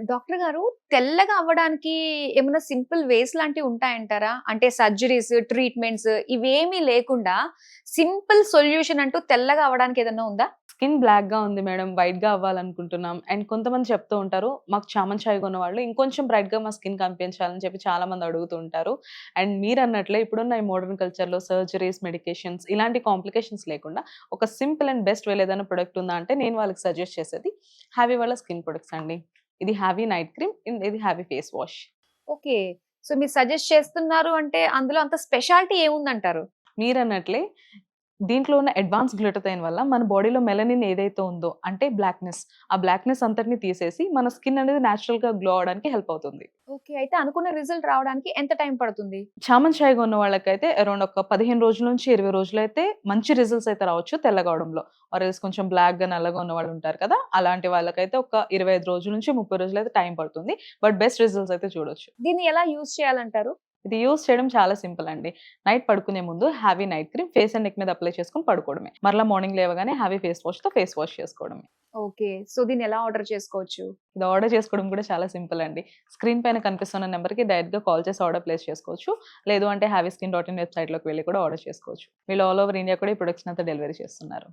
Doctor గారు తెల్లగా అవ్వడానికి ఏమన్నా సింపుల్ వేస్ లాంటివి ఉంటాయంటారా? అంటే సర్జరీస్, ట్రీట్మెంట్స్ ఇవేమీ లేకుండా సింపుల్ సొల్యూషన్ అంటూ తెల్లగా అవ్వడానికి ఏదన్నా ఉందా? స్కిన్ బ్లాక్‌గా ఉంది మేడం. వైట్‌గా అవ్వాలనుకుంటున్నాం. అండ్ కొంతమంది చెప్తూ ఉంటారు, మాకు చామన్ చాయ్ కొన్నవాళ్ళు ఇంకొంచెం బ్రైట్‌గా మా స్కిన్ కనిపించాలని చెప్పి చాలామంది అడుగుతూ ఉంటారు. అండ్ మీరన్నట్లే ఇప్పుడున్న ఈ మోడర్న్ కల్చర్‌లో సర్జరీస్, మెడికేషన్స్ ఇలాంటి కాంప్లికేషన్స్ లేకుండా ఒక సింపుల్ అండ్ బెస్ట్ వేలో ఏదైనా ప్రొడక్ట్ ఉందా అంటే నేను వాళ్ళకి సజెస్ట్ చేసేది హావీ వాళ్ళ స్కిన్ ప్రొడక్ట్స్ అండి. ఇది హావీ నైట్ క్రీమ్, ఇది హావీ ఫేస్ వాష్. ఓకే. సో, మీరు సజెస్ట్ చేస్తున్నారు అంటే అందులో అంత స్పెషాలిటీ ఏముందంటారు? మీరన్నట్లే దీంట్లో ఉన్న అడ్వాన్స్ గ్లూటథైన్ వల్ల మన బాడీలో మెలనిన్ ఏదైతే ఉందో అంటే ఆ బ్లాక్‌నెస్ అంతటిని తీసేసి మన స్కిన్ అనేది నేచురల్‌గా గ్లో అవ్వడానికి హెల్ప్ అవుతుంది. ఓకే. అయితే అనుకున్న రిజల్ట్ రావడానికి ఎంత టైం పడుతుంది? చామన్ చాయ్ కొన్న వాళ్ళకైతే అరౌండ్ ఒక 15 రోజుల నుంచి 20 రోజులైతే మంచి రిజల్ట్స్ అయితే రావచ్చు తెల్లగవడంలో. ఆర్ ఎల్స్ కొంచెం బ్లాక్‌గా, నల్లగా ఉన్నవాళ్ళు ఉంటారు కదా! అలాంటి వాళ్ళకైతే ఒక 25 రోజుల నుంచి 30 రోజులైతే టైం పడుతుంది. బట్ బెస్ట్ రిజల్ట్స్ అయితే చూడొచ్చు. దీన్ని ఎలా యూజ్ చేయాలంటారు? ఇది యూజ్ చేయడం చాలా సింపుల్ అండి. నైట్ పడుకునే ముందు heavy night cream face and neck మీద అప్లై చేసుకొని పడుకోవడమే. మరలా మార్నింగ్ లేవగానే హావీ ఫేస్ వాష్‌తో ఫేస్ వాష్ చేసుకోవడమే. ఓకే. సో, దీన్ని ఎలా ఆర్డర్ చేసుకోవచ్చు? ఇది ఆర్డర్ చేసుకోవడం కూడా చాలా సింపుల్ అండి. స్క్రీన్ పైన కనిపిస్తున్న నంబర్‌కి డైరెక్ట్‌గా కాల్ చేసి ఆర్డర్ ప్లేస్ చేసుకోవచ్చు. లేదు అంటే హ్యావీస్కిన్.ఇన్ వెబ్‌సైట్‌లోకి వెళ్లి కూడా ఆర్డర్ చేసుకోవచ్చు. వీళ్ళు ఆల్ ఓవర్ ఇండియా కూడా ఈ ప్రొడక్ట్స్‌ని అంతా డెలివరీ చేస్తున్నారు.